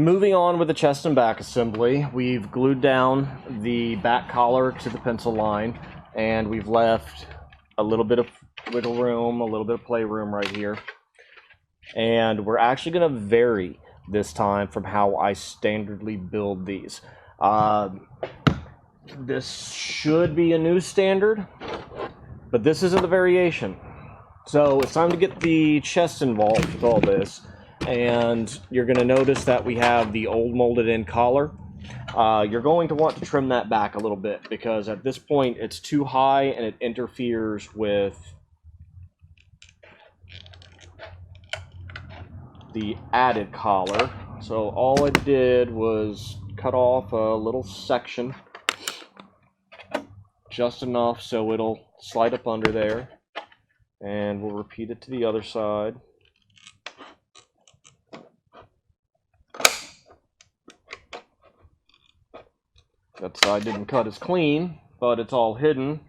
moving on with the chest and back assembly, we've glued down the back collar to the pencil line, and we've left a little bit of wiggle room, a little bit of playroom right here. And we're actually going to vary this time from how I standardly build these. This should be a new standard, but this isn't the variation. So it's time to get the chest involved with all this. And you're going to notice that we have the old molded in collar. You're going to want to trim that back a little bit because at this point it's too high and it interferes with the added collar. So all I did was cut off a little section, just enough so it'll slide up under there, and we'll repeat it to the other side. That side didn't cut as clean, but it's all hidden.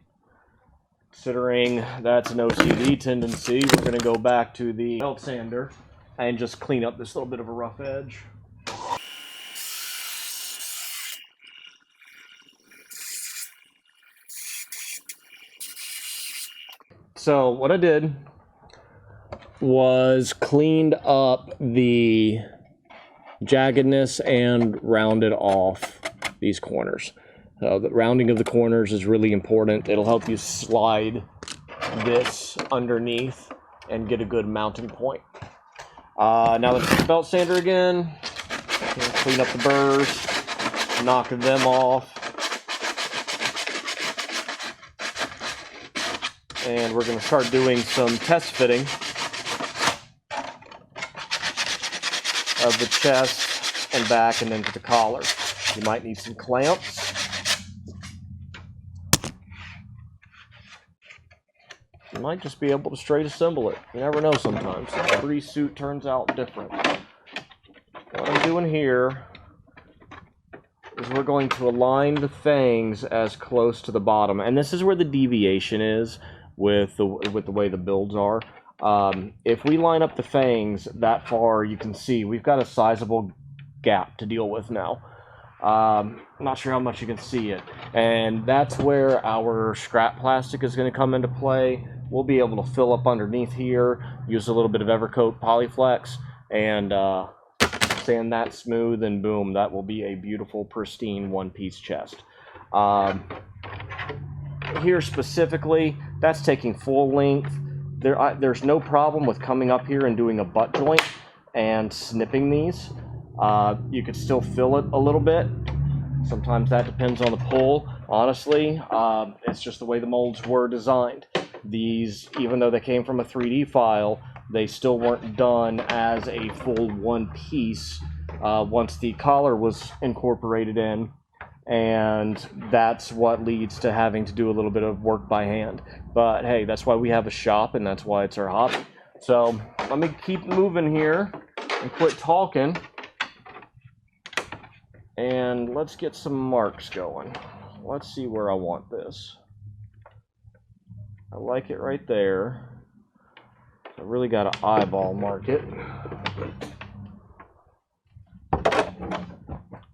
Considering that's an OCD tendency, we're going to go back to the belt sander and just clean up this little bit of a rough edge. So what I did was cleaned up the jaggedness and rounded off these corners. The rounding of the corners is really important. It'll help you slide this underneath and get a good mounting point. Now let's get the belt sander again. Clean up the burrs, knock them off. And we're going to start doing some test fitting of the chest and back and into the collar. You might need some clamps. You might just be able to straight assemble it. You never know sometimes. Every suit turns out different. What I'm doing here is we're going to align the fangs as close to the bottom. And this is where the deviation is with the way the builds are. If we line up the fangs that far, you can see we've got a sizable gap to deal with now. I'm not sure how much you can see it, and that's where our scrap plastic is going to come into play. We'll be able to fill up underneath here, use a little bit of Evercoat Polyflex, and sand that smooth, and boom, that will be a beautiful, pristine one-piece chest. Here specifically, that's taking full length. There's no problem with coming up here and doing a butt joint and snipping these. You could still fill it a little bit. Sometimes that depends on the pull. Honestly, it's just the way the molds were designed. These, even though they came from a 3D file, they still weren't done as a full one piece once the collar was incorporated in. And that's what leads to having to do a little bit of work by hand. But hey, that's why we have a shop, and that's why it's our hobby. So let me keep moving here and quit talking. And let's get some marks going. Let's see where I want this. I like it right there. I really got to eyeball mark it.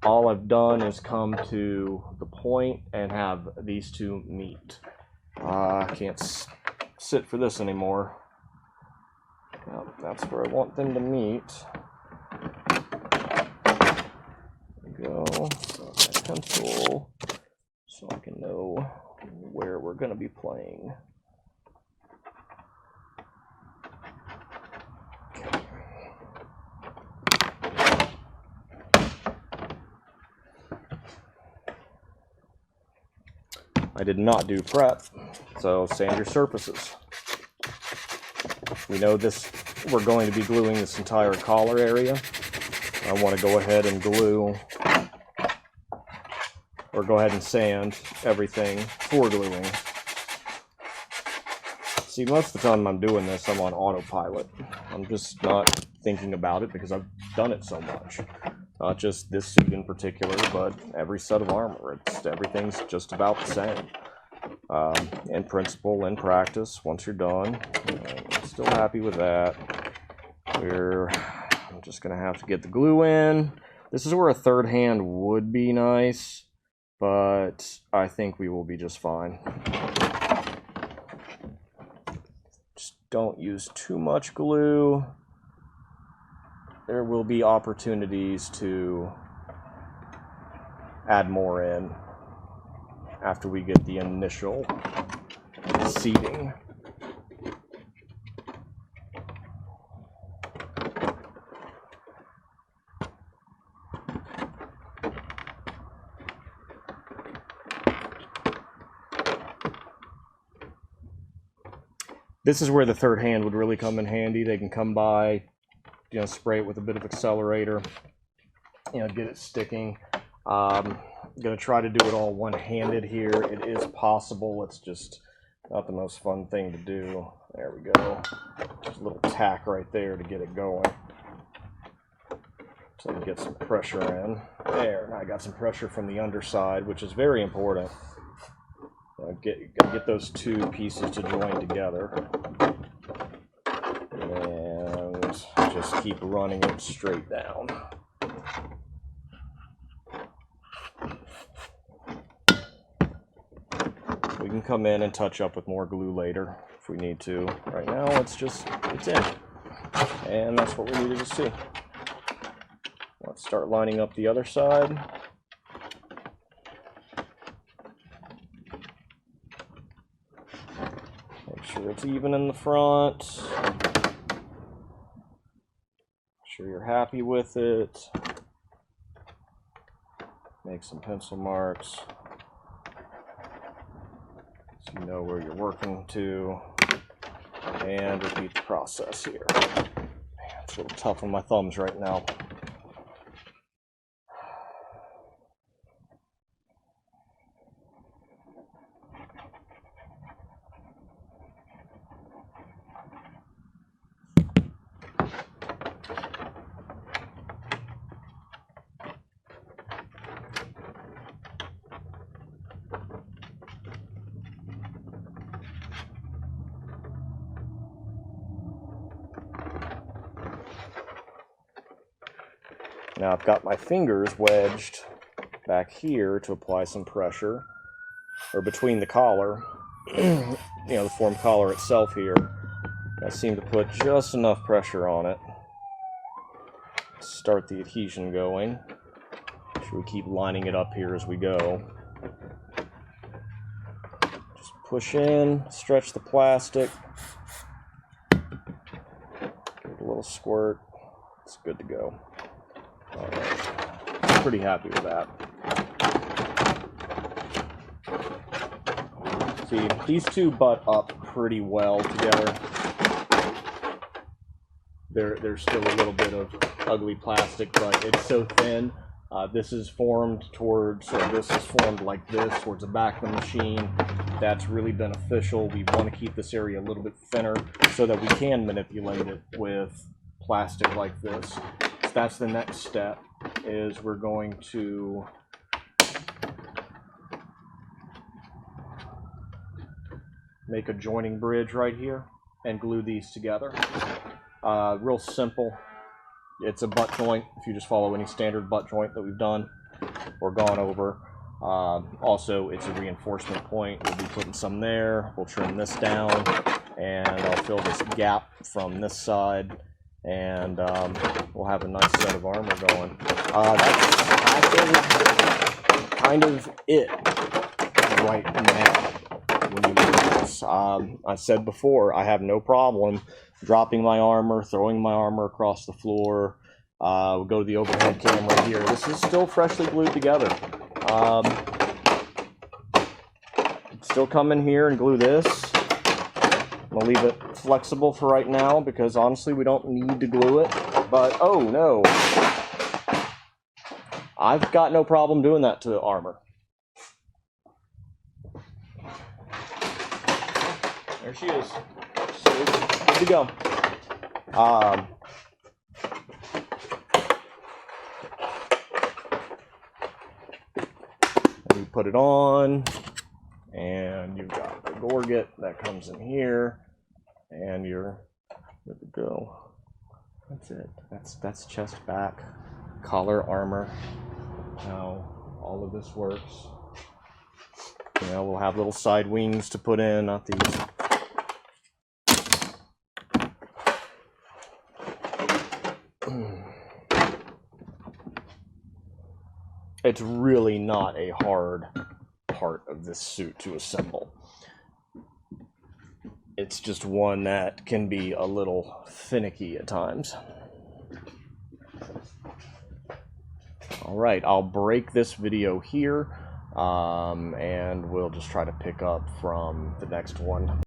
All I've done is come to the point and have these two meet. I can't sit for this anymore. Now, that's where I want them to meet. Go my pencil so I can know where we're going to be playing. I did not do prep, so sand your surfaces. We know this, we're going to be gluing this entire collar area. I want to go ahead and glue, or go ahead and sand everything for gluing. See, most of the time I'm doing this, I'm on autopilot. I'm just not thinking about it because I've done it so much. Not just this suit in particular, but every set of armor. Everything's just about the same. In principle, in practice, once you're done, I'm still happy with that. I'm just going to have to get the glue in. This is where a third hand would be nice, but I think we will be just fine. Just don't use too much glue. There will be opportunities to add more in after we get the initial seating. This is where the third hand would really come in handy. They can come by, you know, spray it with a bit of accelerator, you know, get it sticking. I'm gonna try to do it all one-handed here. It is possible. It's just not the most fun thing to do. There we go. Just a little tack right there to get it going. So I can get some pressure in. There. Now I got some pressure from the underside, which is very important. Get those two pieces to join together, and just keep running it straight down. We can come in and touch up with more glue later if we need to. Right now, it's in, and that's what we needed to see. Let's start lining up the other side. Sure it's even in the front. Sure you're happy with it. Make some pencil marks so you know where you're working to, and repeat the process here. Man, it's a little tough on my thumbs right now. Now I've got my fingers wedged back here to apply some pressure, or between the collar, you know, the form collar itself here. I seem to put just enough pressure on it. Start the adhesion going. Make sure we keep lining it up here as we go. Just push in, stretch the plastic. Give it a little squirt. It's good to go. All right. Pretty happy with that. See, these two butt up pretty well together. There's still a little bit of ugly plastic, but it's so thin. This is formed towards, or this is formed like this towards the back of the machine. That's really beneficial. We want to keep this area a little bit thinner so that we can manipulate it with plastic like this. So that's the next step, is we're going to make a joining bridge right here and glue these together. Real simple. It's a butt joint, if you just follow any standard butt joint that we've done or gone over. Also, it's a reinforcement point. We'll be putting some there. We'll trim this down, and I'll fill this gap from this side, and we'll have a nice set of armor going. That's actually kind of it right now. When you do this, I said before, I have no problem dropping my armor, throwing my armor across the floor. We'll go to the overhead camera here. This is still freshly glued together. Still come in here and glue this. I'm gonna leave it flexible for right now because honestly we don't need to glue it. But oh no, I've got no problem doing that to armor. There she is. So good to go. And you put it on, and you've got the gorget that comes in here, and you're good to go. That's it. That's chest back collar armor, how all of this works. You know, we'll have little side wings to put in, not these. It's really not a hard part of this suit to assemble. It's just one that can be a little finicky at times. Alright, I'll break this video here, and we'll just try to pick up from the next one.